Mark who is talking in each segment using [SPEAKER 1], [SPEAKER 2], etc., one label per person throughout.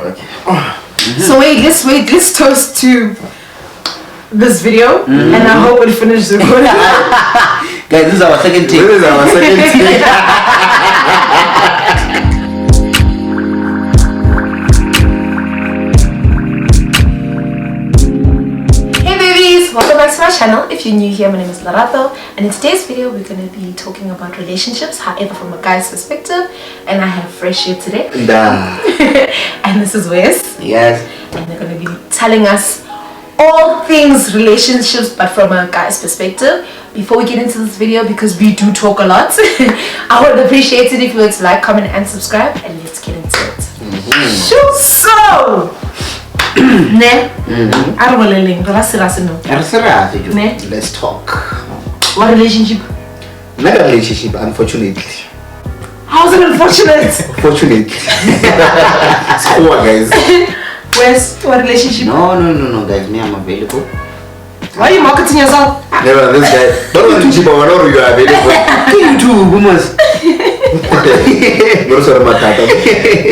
[SPEAKER 1] Okay.
[SPEAKER 2] So let's toast to this video, and I hope it finishes recording.
[SPEAKER 3] Guys, this is our second take.
[SPEAKER 2] Welcome back to my channel. If you're new here, my name is Larato, and in today's video we're going to be talking about relationships, however from a guy's perspective, and I have Fresh here today. And this is Wes.
[SPEAKER 3] Yes.
[SPEAKER 2] And they're going to be telling us all things relationships but from a guy's perspective. Before we get into this video, because we do talk a lot, I would appreciate it if you were to like, comment and subscribe, and let's get into it. So
[SPEAKER 1] Let's talk.
[SPEAKER 2] What relationship?
[SPEAKER 1] Not a relationship, unfortunately.
[SPEAKER 2] How's it unfortunate?
[SPEAKER 1] Fortunately. Score, guys.
[SPEAKER 2] Where's what relationship?
[SPEAKER 3] No, guys. Me, I'm available.
[SPEAKER 2] Why are you marketing yourself?
[SPEAKER 1] Never, this guy. Not relationship, but whenever you are available.
[SPEAKER 3] You too, boomers.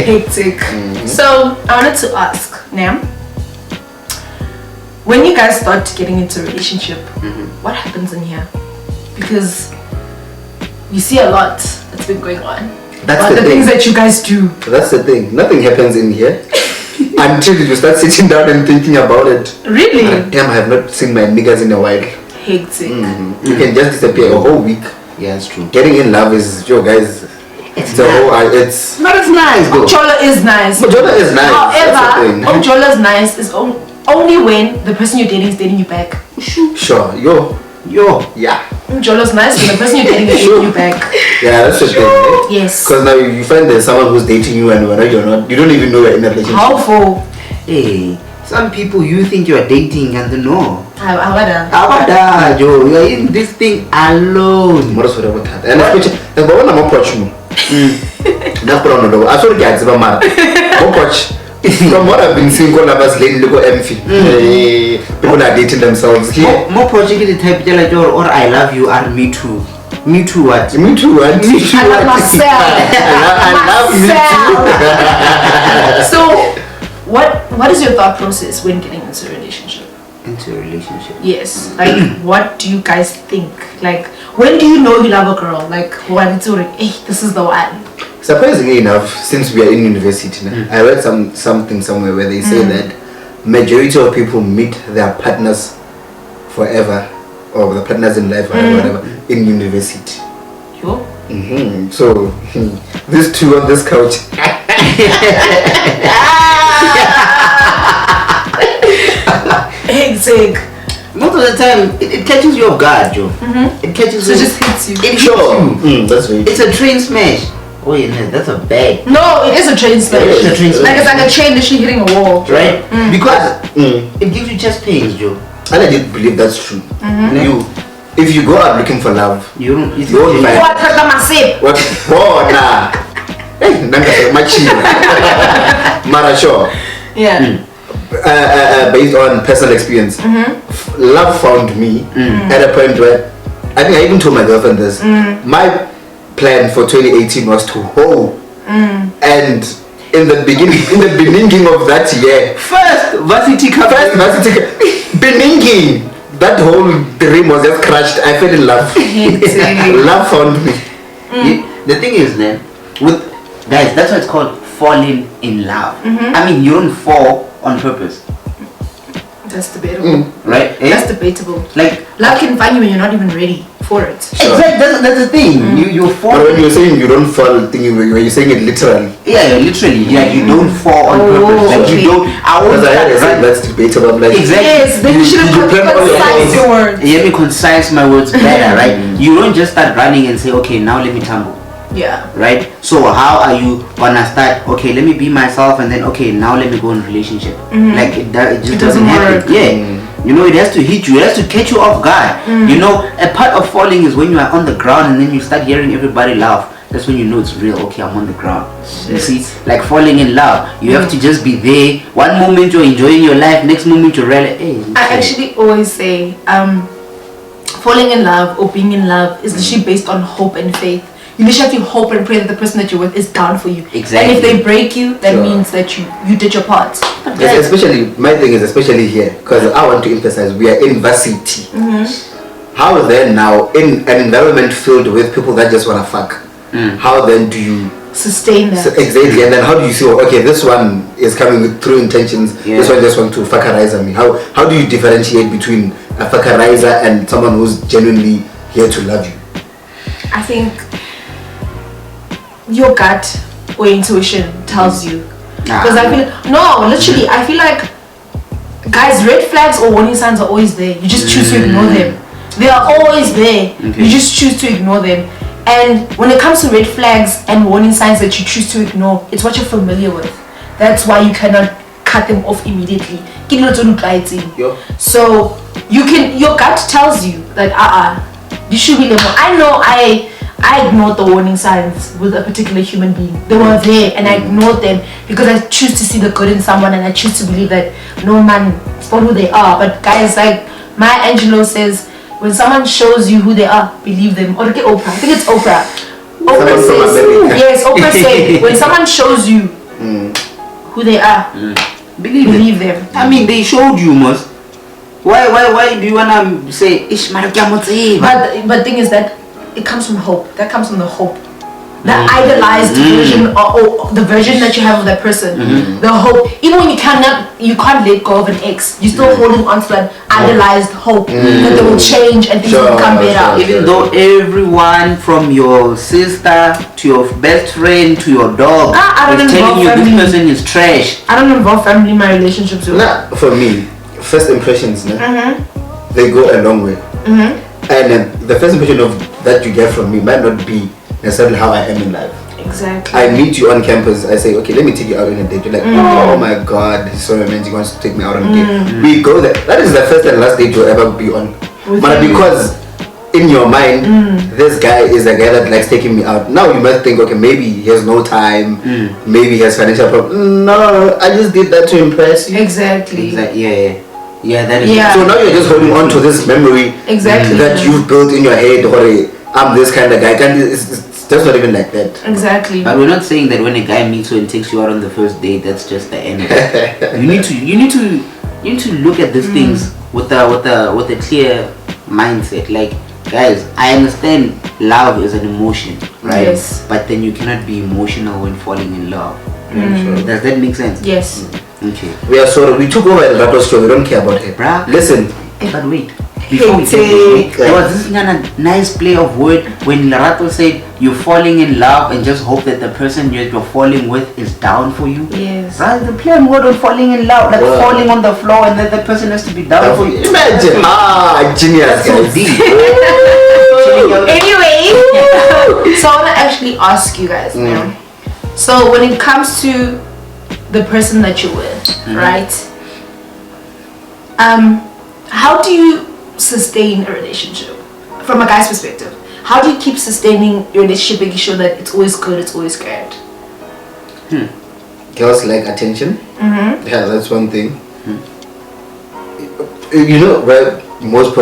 [SPEAKER 2] Hectic. So I wanted to ask, Nam, when you guys start getting into a relationship, what happens in here? Because we see a lot that's been going on.
[SPEAKER 1] That's
[SPEAKER 2] the things that you guys do.
[SPEAKER 1] That's the thing. Nothing happens in here until you start sitting down and thinking about it.
[SPEAKER 2] Really?
[SPEAKER 1] Damn, I have not seen my niggas in a while.
[SPEAKER 2] Hectic.
[SPEAKER 1] You can just disappear a whole week.
[SPEAKER 3] Yeah, it's true.
[SPEAKER 1] Getting in love is, yo guys, it's the whole, it's...
[SPEAKER 3] But it's nice though.
[SPEAKER 2] Ojola is nice.
[SPEAKER 1] Ojola is nice.
[SPEAKER 2] However, Ojola is nice is only when the person you're dating is dating you back.
[SPEAKER 1] Sure, yo. Yeah.
[SPEAKER 2] Ojola is nice when the person you're dating is dating you back.
[SPEAKER 1] Yeah, that's the thing, right?
[SPEAKER 2] Yes.
[SPEAKER 1] Because now you find there's someone who's dating you and whether you're not, you don't even know you're in a relationship.
[SPEAKER 2] How for?
[SPEAKER 3] Hey, some people you think you are dating and no.
[SPEAKER 2] Awada,
[SPEAKER 3] Joe, you are in this thing alone.
[SPEAKER 1] And especially, the one I'm approaching. That's what I'm doing. I saw the guys about my approach. From what I've been seeing, all of us lately go empty. People are dating themselves here.
[SPEAKER 3] More project the type like or I love you or me too. Me too what?
[SPEAKER 1] Me too what? Me too
[SPEAKER 2] I love myself.
[SPEAKER 1] I love me too.
[SPEAKER 2] So, what is your thought process when getting into a relationship?
[SPEAKER 3] Into a relationship?
[SPEAKER 2] Yes. Like, what do you guys think? Like, when do you know you love a girl? Like, when it's like, hey, this is the one.
[SPEAKER 1] Surprisingly enough, since we are in university, I read something somewhere where they say that majority of people meet their partners forever, or the partners in life or whatever, in university.
[SPEAKER 2] Yo.
[SPEAKER 1] So these two on this couch.
[SPEAKER 2] Hectic.
[SPEAKER 3] Most of the time, it catches you off guard, Joe. It catches you.
[SPEAKER 2] So it just hits you.
[SPEAKER 3] It hits you.
[SPEAKER 1] That's very
[SPEAKER 3] It's a train smash. Oh yeah, that's a bag.
[SPEAKER 2] No, it is a train smash.
[SPEAKER 3] It's a train smash.
[SPEAKER 2] Like it's like a train literally hitting a wall.
[SPEAKER 3] Right? Because it gives you chest pains, Joe.
[SPEAKER 1] And I did believe that's true. If you go out looking for love,
[SPEAKER 3] you don't
[SPEAKER 1] find
[SPEAKER 2] what?
[SPEAKER 1] What? Oh nah. Hey, Mara sure.
[SPEAKER 2] Yeah.
[SPEAKER 1] Based on personal experience, love found me at a point where I think I even told my girlfriend this. My plan for 2018 was to hoe, and in the beginning of that year,
[SPEAKER 3] first varsity
[SPEAKER 1] beginning, that whole dream was just crushed. I fell in love. Love found me.
[SPEAKER 3] The thing is, then, with guys, that's why it's called falling in love. I mean, you don't fall on purpose.
[SPEAKER 2] That's debatable.
[SPEAKER 3] Right?
[SPEAKER 2] That's debatable.
[SPEAKER 3] Like,
[SPEAKER 2] love can find you when you're not even ready for it.
[SPEAKER 1] Sure.
[SPEAKER 3] Exactly, that's the thing. You fall.
[SPEAKER 1] But when you're saying you don't fall, when you're saying it literally.
[SPEAKER 3] Yeah, literally. Yeah, you don't fall on purpose. Like
[SPEAKER 2] okay.
[SPEAKER 3] you don't.
[SPEAKER 1] Because I had that's debatable. I'm like,
[SPEAKER 3] exactly.
[SPEAKER 2] Yes, then you should have concise your words.
[SPEAKER 3] Let me concise my words better, right? You don't just start running and say, okay, now let me tumble.
[SPEAKER 2] Yeah.
[SPEAKER 3] Right? So how are you gonna start? Okay, let me be myself, and then okay, now let me go in a relationship. Like it just doesn't happen. Yeah. You know, it has to hit you. It has to catch you off guard. You know, a part of falling is when you are on the ground and then you start hearing everybody laugh. That's when you know it's real. Okay, I'm on the ground. You see, like falling in love. You have to just be there. One moment you're enjoying your life, next moment you're really. Hey,
[SPEAKER 2] I actually always say, falling in love or being in love is literally based on hope and faith. you literally have to hope and pray that the person that you're with is down for you.
[SPEAKER 3] Exactly.
[SPEAKER 2] And if they break you, that
[SPEAKER 1] Sure.
[SPEAKER 2] means that you did your part. But
[SPEAKER 1] Yes, especially, my thing is especially here, because I want to emphasize we are in varsity. How then now, in an environment filled with people that just want to fuck, how then do you
[SPEAKER 2] sustain that.
[SPEAKER 1] exactly, and then how do you see, okay, this one is coming with true intentions, this one just want to fuckerize me? How do you differentiate between a fuckerizer and someone who's genuinely here to love you?
[SPEAKER 2] I think your gut or intuition tells you. Because I feel literally, I feel like guys, red flags or warning signs are always there. You just choose to ignore them. They are always there. You just choose to ignore them. And when it comes to red flags and warning signs that you choose to ignore, it's what you're familiar with. That's why you cannot cut them off immediately.
[SPEAKER 1] Yeah.
[SPEAKER 2] So your gut tells you that you should be the one. I know I ignored the warning signs with a particular human being. They were there and I ignored them because I choose to see the good in someone and I choose to believe that no man, it's not who they are. But guys, like Maya Angelou says, when someone shows you who they are, believe them. Or Oprah, I think it's Oprah. Oprah says, yes, Oprah said, when someone shows you who they are, believe them.
[SPEAKER 3] I mean, they showed you, most. Why do you wanna say Ishmael?
[SPEAKER 2] But thing is that it comes from hope. That comes from the hope. The idolized version or the version that you have of that person. The hope. Even when you can't let go of an ex, you're still holding on to that idolized hope that they will change and things will become better.
[SPEAKER 3] Even though everyone from your sister to your best friend to your dog is telling you this person is trash.
[SPEAKER 2] I don't involve family in my relationships with
[SPEAKER 1] For me, first impressions, they go a long way. And the first impression of that you get from me might not be necessarily how I am in life.
[SPEAKER 2] Exactly.
[SPEAKER 1] I meet you on campus, I say, okay, let me take you out on a date. You're like, oh my god, he's so romantic, he wants to take me out on a date. We go there. That is the first and last date you'll ever be on. But because in your mind, this guy is a guy that likes taking me out. Now you might think, okay, maybe he has no time, maybe he has financial problems. No, I just did that to impress you.
[SPEAKER 2] Exactly.
[SPEAKER 3] Yeah, that is.
[SPEAKER 1] So now you're just holding on to this memory that you've built in your head, or I'm this kind of guy. It's just not even like that.
[SPEAKER 2] Exactly.
[SPEAKER 3] But we're not saying that when a guy meets you and takes you out on the first date, that's just the end of it. you need to look at these things with a clear mindset. Like, guys, I understand love is an emotion, right?
[SPEAKER 2] Yes.
[SPEAKER 3] But then you cannot be emotional when falling in love. Does that make sense?
[SPEAKER 2] Yes.
[SPEAKER 3] Okay.
[SPEAKER 1] We are sorry. We took over the Rato show. We don't care about it.
[SPEAKER 3] Bruh.
[SPEAKER 1] Listen.
[SPEAKER 3] But wait. Before we get there was this nice play of word when Larato said you're falling in love and just hope that the person you're falling with is down for you.
[SPEAKER 2] Yes.
[SPEAKER 3] Right? The play on word on falling in love, like falling on the floor and that the person has to be down for you.
[SPEAKER 1] Imagine. Genius.
[SPEAKER 3] That's so deep.
[SPEAKER 2] Anyway, so I want to actually ask you guys now. So when it comes to the person that you're with, right? How do you sustain a relationship from a guy's perspective? How do you keep sustaining your relationship, making sure that it's always good, it's always great?
[SPEAKER 1] Girls like attention. Yeah, that's one thing. You know where most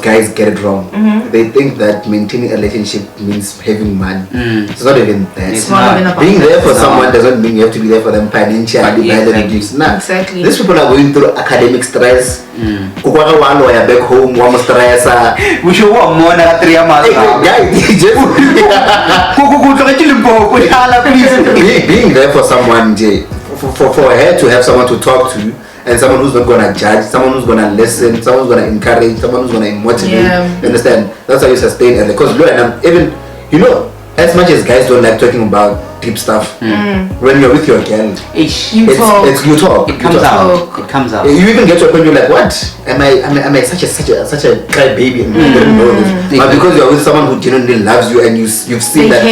[SPEAKER 1] guys get it wrong. They think that maintaining a relationship means having money. It's not even that.
[SPEAKER 2] It's not even about
[SPEAKER 1] being there for someone doesn't mean you have to be there for them financially.
[SPEAKER 2] Exactly.
[SPEAKER 1] These people are going through academic stress. One way back home, one stress.
[SPEAKER 3] We should want more than 3 months.
[SPEAKER 1] Being there for someone, for her to have someone to talk to. And someone who's not gonna judge, someone who's gonna listen, someone who's gonna encourage, someone who's gonna motivate. You understand? That's how you sustain it. Because even as much as guys don't like talking about deep stuff, when you're with your girl, you talk.
[SPEAKER 3] It comes out.
[SPEAKER 1] You even get to a point you're like, what? Am I such a crybaby and I didn't know this? But because you're with someone who genuinely loves you and you've seen that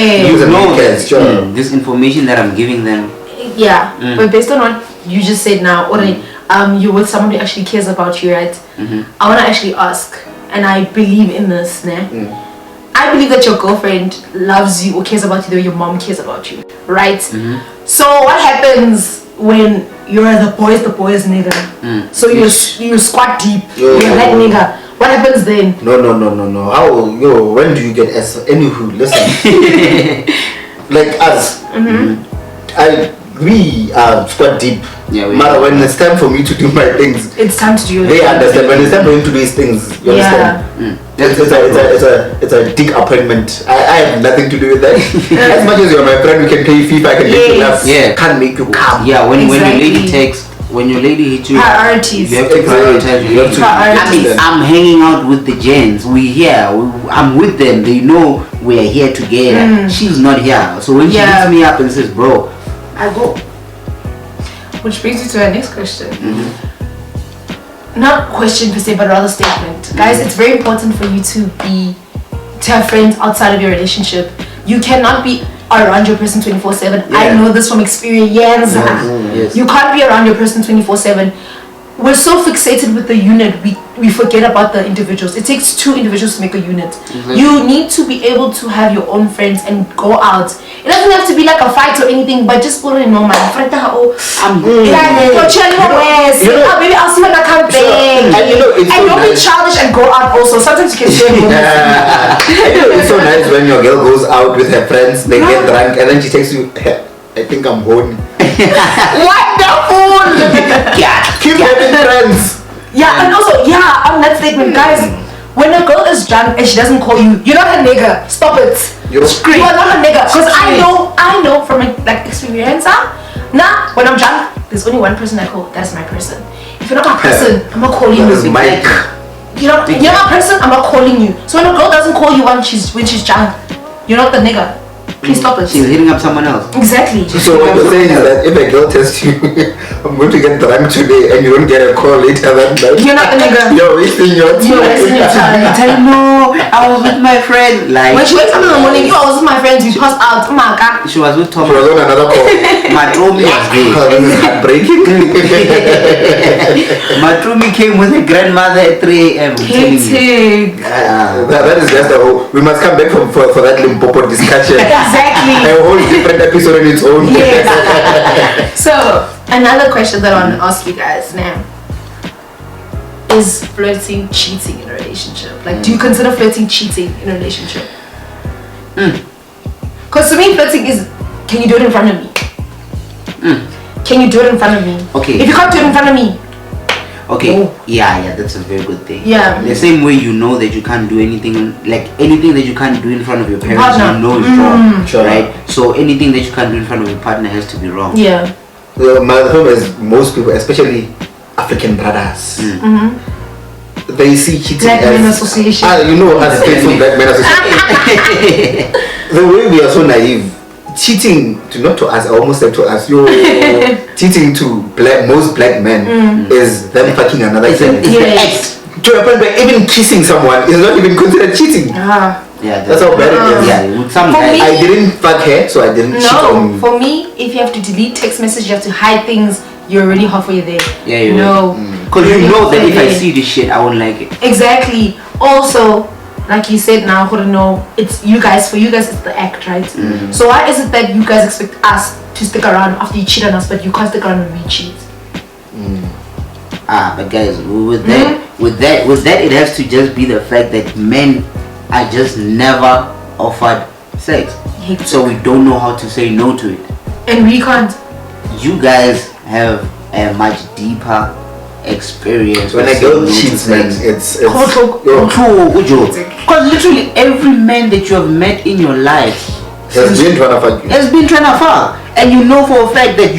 [SPEAKER 3] this information that I'm giving them.
[SPEAKER 2] But based on what you just said now, you're with someone who actually cares about you, right? I want to actually ask, and I believe in this, I believe that your girlfriend loves you or cares about you the way your mom cares about you, right? So what happens when you're the boys nigga? So you're squat deep, you're that nigga. What happens then?
[SPEAKER 1] No. How, when do you get S? Anywho, listen. Like us, we are squad deep.
[SPEAKER 3] Yeah, we
[SPEAKER 1] Matter
[SPEAKER 3] are.
[SPEAKER 1] when it's time for me to do my things,
[SPEAKER 2] It's time to do it.
[SPEAKER 1] they understand. When it's time for him to do his things, you
[SPEAKER 2] Yeah.
[SPEAKER 1] understand? It's a dick appointment. I have nothing to do with that. As much as you're my friend, we can play FIFA, I can make you laugh.
[SPEAKER 3] Yeah.
[SPEAKER 1] Can't make you calm.
[SPEAKER 3] Yeah, when your lady
[SPEAKER 2] Exactly.
[SPEAKER 3] texts, when your lady hits you,
[SPEAKER 2] Priorities.
[SPEAKER 3] you have to prioritize your lady.
[SPEAKER 2] Priorities.
[SPEAKER 3] I'm hanging out with the gents. We here. I'm with them. They know we are here together. She's not here. So when she
[SPEAKER 2] Yeah.
[SPEAKER 3] hits me up and says, "Bro," I go.
[SPEAKER 2] Which brings you to our next question. Not question per se, but rather statement. Guys, it's very important for you to have friends outside of your relationship. You cannot be around your person 24/7. I
[SPEAKER 3] Yeah.
[SPEAKER 2] know this from experience.
[SPEAKER 3] Yes.
[SPEAKER 2] You can't be around your person 24/7. We're so fixated with the unit, we forget about the individuals. It takes two individuals to make a unit. You need to be able to have your own friends and go out. It doesn't have to be like a fight or anything, but just put it in normal. Maybe I'll see when I come back.
[SPEAKER 1] And it's so
[SPEAKER 2] And don't be
[SPEAKER 1] nice.
[SPEAKER 2] childish and go out also. Sometimes you can share with
[SPEAKER 1] It's so nice when your girl goes out with her friends, they get drunk, and then she texts you, I think I'm horny.
[SPEAKER 2] Wonderful!
[SPEAKER 1] Keep having friends.
[SPEAKER 2] Yeah, and also, on that statement, guys, when a girl is drunk and she doesn't call you, you're not a nigga. Stop it.
[SPEAKER 1] You're
[SPEAKER 2] You are not a nigga. Because I know from experience, now when I'm drunk, there's only one person I call. That's my person. If you're not my person, I'm not calling
[SPEAKER 1] That is
[SPEAKER 2] you.
[SPEAKER 1] Mike.
[SPEAKER 2] You're my person, I'm not calling you. So when a girl doesn't call you when she's drunk, you're not the nigga. Please stop it.
[SPEAKER 3] She's hitting up someone else.
[SPEAKER 2] Exactly.
[SPEAKER 1] So what you're saying is that if a girl texts you, I'm going to get drunk today, and you don't get a call later that night,
[SPEAKER 2] You're not the nigga.
[SPEAKER 1] you're wasting your time.
[SPEAKER 2] You're wasting your time.
[SPEAKER 3] I tell you, no, I was with my friend. Like
[SPEAKER 2] When she wakes up in the morning, I was with my friends, we passed out. Oh my god.
[SPEAKER 3] she was with
[SPEAKER 1] She
[SPEAKER 3] Thomas.
[SPEAKER 1] was on another call.
[SPEAKER 3] Matromi was there.
[SPEAKER 1] Oh, this is heartbreaking.
[SPEAKER 3] Matrumi came with her grandmother at 3 a.m. I'm telling you.
[SPEAKER 2] Hectic.
[SPEAKER 1] That is just a whole. We must come back for that Limpopo discussion.
[SPEAKER 2] Exactly.
[SPEAKER 1] A whole different episode in its own.
[SPEAKER 2] Yes. So, another question that I want to ask you guys now. Is flirting cheating in a relationship? Like, do you consider flirting cheating in a relationship? Because to me, flirting is, can you do it in front of me? Can you do it in front of me?
[SPEAKER 3] Okay.
[SPEAKER 2] If you can't do it in front of me,
[SPEAKER 3] Okay,
[SPEAKER 2] No.
[SPEAKER 3] yeah, that's a very good thing.
[SPEAKER 2] Yeah.
[SPEAKER 3] The same way you know that you can't do anything, like anything that you can't do in front of your parents,
[SPEAKER 2] Partner.
[SPEAKER 3] you know is wrong,
[SPEAKER 1] Sure.
[SPEAKER 3] right? So anything that you can't do in front of your partner has to be wrong.
[SPEAKER 2] yeah.
[SPEAKER 1] My problem is most people, especially African brothers, they see cheating
[SPEAKER 2] Black
[SPEAKER 1] as
[SPEAKER 2] Men Association.
[SPEAKER 1] You know, as faithful black men association. The way we are so naive, cheating not to us, I almost said to us, cheating to most black men is them fucking another
[SPEAKER 3] It's an
[SPEAKER 1] human.
[SPEAKER 2] Yes.
[SPEAKER 1] To a point where even kissing someone is not even considered cheating.
[SPEAKER 3] Yeah,
[SPEAKER 1] That's how bad it is.
[SPEAKER 3] Yeah, with some
[SPEAKER 2] For
[SPEAKER 3] guys.
[SPEAKER 2] me-
[SPEAKER 1] I didn't fuck her, so I didn't cheat on
[SPEAKER 2] No, for me, if you have to delete text message, you have to hide things, you're already halfway there.
[SPEAKER 3] Yeah, you
[SPEAKER 2] know.
[SPEAKER 3] Because you
[SPEAKER 2] You're
[SPEAKER 3] know that
[SPEAKER 2] halfway
[SPEAKER 3] if I
[SPEAKER 2] there.
[SPEAKER 3] see this shit, I won't like it.
[SPEAKER 2] Exactly. Also, like you said now, it's you guys, for you guys it's the act, right? So why is it that you guys expect us to stick around after you cheat on us, but you can't stick around when we cheat?
[SPEAKER 3] But guys, with that, it has to just be the fact that men are just never offered sex,
[SPEAKER 2] Hectic.
[SPEAKER 3] so we don't know how to say no to it.
[SPEAKER 2] And we can't.
[SPEAKER 3] You guys have a much deeper experience.
[SPEAKER 1] when
[SPEAKER 3] with
[SPEAKER 1] a girl
[SPEAKER 3] saying no to
[SPEAKER 1] cheats, man,
[SPEAKER 3] sex.
[SPEAKER 1] it's
[SPEAKER 2] Cultural-
[SPEAKER 1] yo,
[SPEAKER 3] Because literally every man that you have met in your life
[SPEAKER 1] has been trying to fuck you.
[SPEAKER 3] has been trying to fuck, and you know for a fact that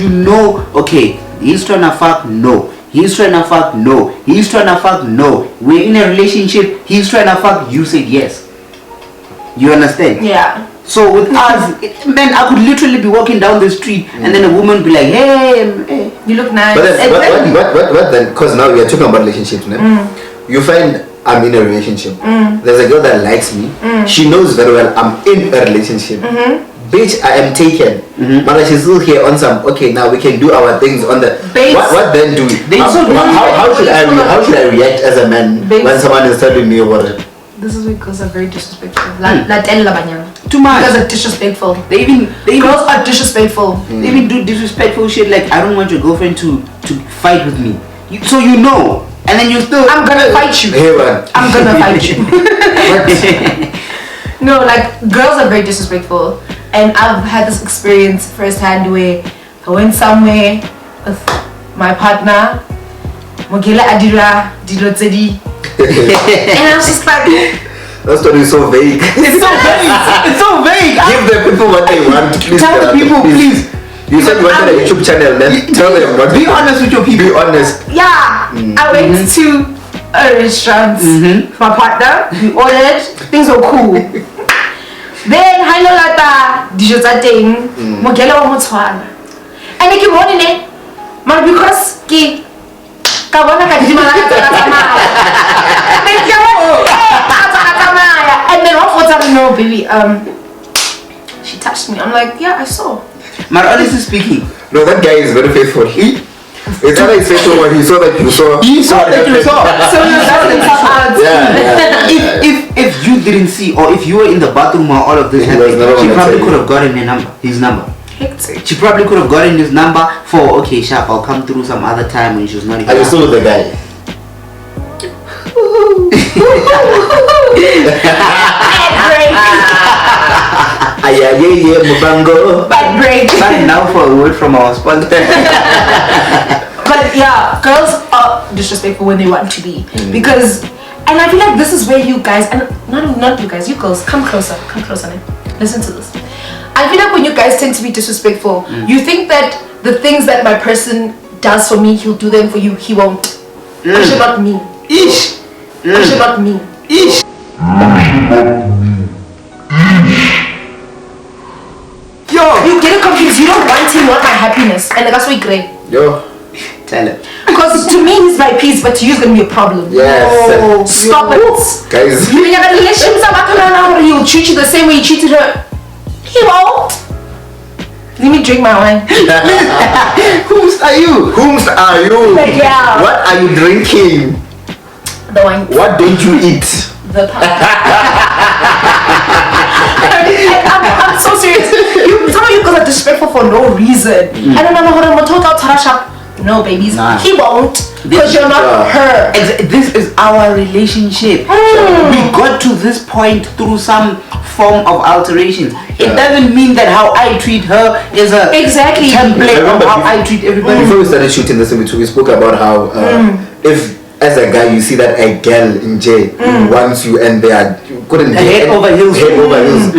[SPEAKER 3] okay, he's trying to fuck, no, he's trying to fuck, no, he's trying to fuck, no, we're in a relationship, he's trying to fuck, you said yes. You understand?
[SPEAKER 2] Yeah.
[SPEAKER 3] So with us, man, I could literally be walking down the street and then a woman be like, hey,
[SPEAKER 2] You look nice.
[SPEAKER 1] But then,
[SPEAKER 3] Exactly.
[SPEAKER 1] what then? Because now we are talking about relationships, no? You find I'm in a relationship. There's a girl that likes me. She knows very well I'm in a relationship. Bitch, I am taken. But she's still here on some. Okay, now we can do our things on the.
[SPEAKER 2] Babes.
[SPEAKER 1] What then do? How should I react as a man
[SPEAKER 2] Babes.
[SPEAKER 1] when someone is telling me about it?
[SPEAKER 2] This is because I'm very disrespectful. La tell la banyana.
[SPEAKER 3] Too much.
[SPEAKER 2] You guys are disrespectful.
[SPEAKER 3] They even
[SPEAKER 2] Girls are disrespectful.
[SPEAKER 3] They even do disrespectful shit like, I don't want your girlfriend to fight with me. So you know And then you still.
[SPEAKER 2] I'm gonna fight you.
[SPEAKER 1] Hey man.
[SPEAKER 2] I'm gonna fight you. No, like girls are very disrespectful, and I've had this experience firsthand where I went somewhere with my partner, Mogela Adira Dilotzedi, and I was just like,
[SPEAKER 1] That story is so vague.
[SPEAKER 3] It's so vague. It's so vague.
[SPEAKER 1] Give the people what they want. Please
[SPEAKER 3] Tell the people, please.
[SPEAKER 1] You said you wanted a YouTube channel. Then tell them what.
[SPEAKER 3] Be honest with your people.
[SPEAKER 1] Be honest.
[SPEAKER 2] yeah, I went to a restaurant with my partner. We ordered, things were cool. Then I know that dijo tsa teng Mogela wa motshwana. And ke bone ne, mara because ke ka bona ka dima la ka tsamaya. And then what I don't know, baby, she touched me. I'm like, yeah, I saw.
[SPEAKER 3] But honestly speaking,
[SPEAKER 1] No, that guy is very faithful. It's not like faithful when he saw that you saw.
[SPEAKER 3] he saw that you saw.
[SPEAKER 2] So you're starting some ads.
[SPEAKER 1] Yeah.
[SPEAKER 3] If you didn't see, or if you were in the bathroom while all of this
[SPEAKER 1] He
[SPEAKER 3] happened,
[SPEAKER 1] was never
[SPEAKER 3] she
[SPEAKER 1] gonna
[SPEAKER 3] probably
[SPEAKER 1] tell
[SPEAKER 3] could
[SPEAKER 1] you.
[SPEAKER 3] have gotten his number.
[SPEAKER 2] Hectic.
[SPEAKER 3] She probably could have gotten his number for, okay, sharp, I'll come through some other time when she was not even.
[SPEAKER 1] Are you still with the guy? Yeah, Mubango.
[SPEAKER 2] Bad break.
[SPEAKER 3] Time now for a word from our sponsor.
[SPEAKER 2] But yeah, girls are disrespectful when they want to be because, and I feel like this is where you guys, and not you guys, you girls, come closer, man. Listen to this. I feel like when you guys tend to be disrespectful, you think that the things that my person does for me, he'll do them for you. He won't. I should not mean.
[SPEAKER 3] Ish.
[SPEAKER 2] I should not mean.
[SPEAKER 3] Ish. Yo.
[SPEAKER 2] You get it confused. You don't want him, want my happiness, and that's why great.
[SPEAKER 1] Yo.
[SPEAKER 3] Tell him.
[SPEAKER 2] Because to me he's my peace, but to you it's gonna be a problem.
[SPEAKER 1] Yes.
[SPEAKER 2] Stop it.
[SPEAKER 1] Guys.
[SPEAKER 2] You in a relationship, he'll treat you the same way you treated her. He won't. Let me drink my wine.
[SPEAKER 3] Whomst are you?
[SPEAKER 1] Whomst are you?
[SPEAKER 2] Like, yeah.
[SPEAKER 1] What are you drinking?
[SPEAKER 2] The wine.
[SPEAKER 1] What don't you eat?
[SPEAKER 2] The I'm so serious. Some of you guys are disrespectful for no reason. I don't know how to talk out Tarasha. No, babies.
[SPEAKER 3] Nah.
[SPEAKER 2] He won't. Because you're not her.
[SPEAKER 3] This is our relationship. We got to this point through some form of alteration. It doesn't mean that how I treat her is a
[SPEAKER 2] Exactly.
[SPEAKER 3] template of how I treat everybody.
[SPEAKER 1] Before we started shooting this, we spoke about how if as a guy you see that a girl in jail wants you and they are you couldn't
[SPEAKER 3] Head over heels.
[SPEAKER 1] Head over heels.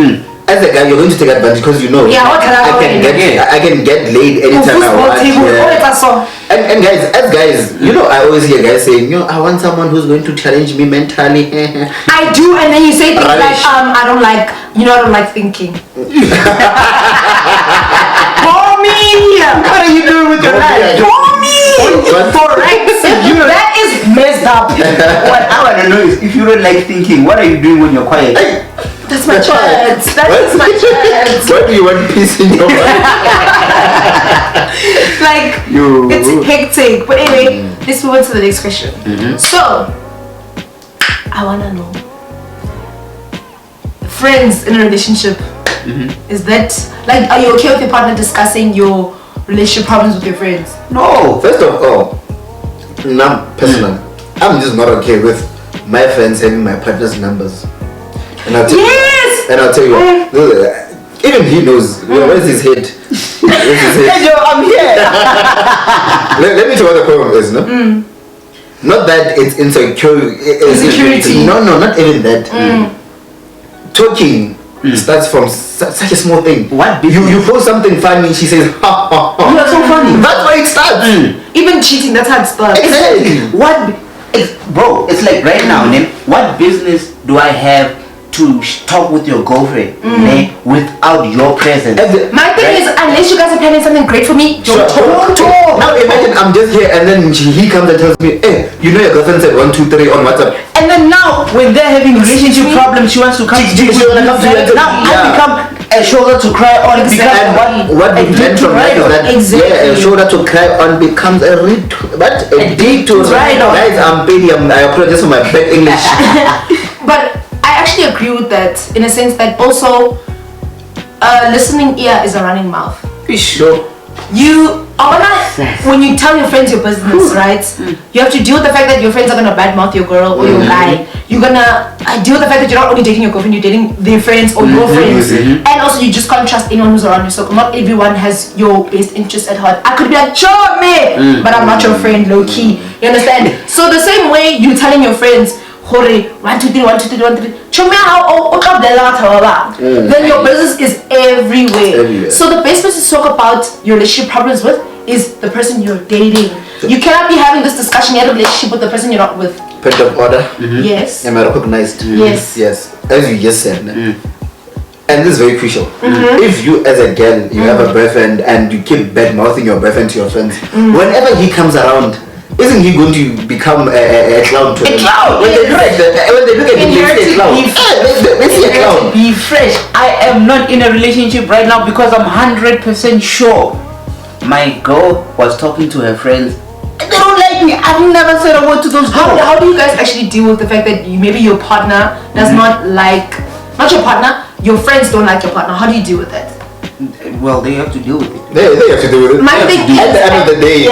[SPEAKER 1] As a guy, you're going to take advantage because you know
[SPEAKER 2] Yeah, what can I
[SPEAKER 1] can get laid anytime I want. And guys, as guys, you know, I always hear guys saying, you know, I want someone who's going to challenge me mentally.
[SPEAKER 2] I do, and then you say things like,
[SPEAKER 1] Rubbish.
[SPEAKER 2] I don't like, you know, I don't like thinking. Homie!
[SPEAKER 3] What are you doing with your life?
[SPEAKER 2] Homie! Correct. That is messed up.
[SPEAKER 3] What I want to know is if you don't like thinking, what are you doing when you're quiet?
[SPEAKER 2] That's my chance. That is my chance.
[SPEAKER 1] Why do you want peace in your mind?
[SPEAKER 2] Like, it's hectic. But anyway, let's move on to the next question. So, I want to know, friends in a relationship, is that, like, are you okay with your partner discussing your relationship problems with your friends?
[SPEAKER 3] No.
[SPEAKER 1] First of all, now personally, I'm just not okay with my friends having my partner's numbers. And I'll tell
[SPEAKER 2] Yes!
[SPEAKER 1] And I'll tell you, even he knows. Where's his head? Where's his head?
[SPEAKER 3] Hey, yo, I'm here.
[SPEAKER 1] Let me tell you what the problem is, no? Not that it's
[SPEAKER 2] Insecurity.
[SPEAKER 1] No, not even that. Talking starts from such a small thing.
[SPEAKER 3] What big
[SPEAKER 1] You post something funny, she says, ha ha ha.
[SPEAKER 3] You are so funny.
[SPEAKER 1] That's why it starts.
[SPEAKER 2] Even cheating, that's how it starts.
[SPEAKER 1] Exactly.
[SPEAKER 3] Bro, it's like right now, then, what business do I have to talk with your girlfriend without your presence?
[SPEAKER 2] My thing is, unless you guys are planning something great for me, don't talk.
[SPEAKER 1] Now imagine I'm just here and then he comes and tells me, hey, you know your girlfriend said 1, 2, 3 on WhatsApp.
[SPEAKER 3] And then now, when they're having relationship problems, she wants to come to you. Now I become a shoulder to cry on because
[SPEAKER 1] What we learned from that is that a shoulder to cry on becomes a dig to
[SPEAKER 3] ride on.
[SPEAKER 1] Guys, I apologize for my bad English.
[SPEAKER 2] But I actually agree with that in a sense that also listening ear is a running mouth.
[SPEAKER 1] Sure.
[SPEAKER 2] you when you tell your friends your business, right? You have to deal with the fact that your friends are gonna badmouth your girl or your guy. You're gonna deal with the fact that you're not only dating your girlfriend, you're dating their friends or your friends. And also you just can't trust anyone who's around you. So not everyone has your best interest at heart. I could be like, sure, me, but I'm not your friend, low key. You understand? So the same way you telling your friends, hore, 1, 2, 3, 1, 2, 3, 1, 2, 3. Then your business is everywhere. So the best person to talk about your relationship problems with is the person you're dating. You cannot be having this discussion in a relationship with the person you're not with.
[SPEAKER 1] Point of order.
[SPEAKER 2] Yes.
[SPEAKER 1] Am I recognized?
[SPEAKER 2] Yes.
[SPEAKER 1] Yes. As you just said. And this is very crucial. If you as a girl, you have a boyfriend and you keep bad mouthing your boyfriend to your friends, whenever he comes around, isn't he going to become a clown to them?
[SPEAKER 2] A clown!
[SPEAKER 1] When they look at him, they see a clown. They see a clown.
[SPEAKER 3] Be fresh. I am not in a relationship right now because I'm 100% sure my girl was talking to her friends. They don't like me. I've never said a word to those girls.
[SPEAKER 2] How do you guys actually deal with the fact that maybe your partner does not like, not your partner, your friends don't like your partner? How do you deal with that?
[SPEAKER 3] Well, they have to deal with it.
[SPEAKER 1] They have to do with it.
[SPEAKER 2] My thing
[SPEAKER 1] At the end of the day,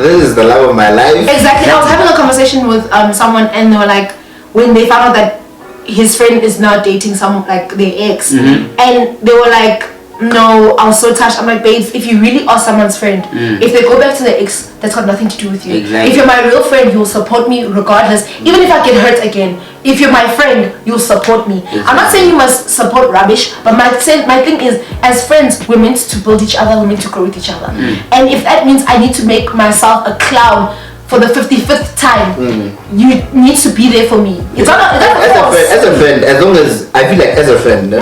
[SPEAKER 1] this is the love of my life.
[SPEAKER 2] Exactly. I was having a conversation with someone and they were like, when they found out that his friend is now dating someone like their ex, and they were like, no, I was so touched. I'm like, babes, if you really are someone's friend, if they go back to the ex, that's got nothing to do with you.
[SPEAKER 3] Exactly.
[SPEAKER 2] If you're my real friend, you'll support me regardless. Even if I get hurt again, if you're my friend, you'll support me.
[SPEAKER 3] Exactly.
[SPEAKER 2] I'm not saying you must support rubbish, but my thing is, as friends, we're meant to build each other, we're meant to grow with each other. And if that means I need to make myself a clown for the 55th time, you need to be there for me. It's not
[SPEAKER 1] as a friend, as long as I feel like as a friend,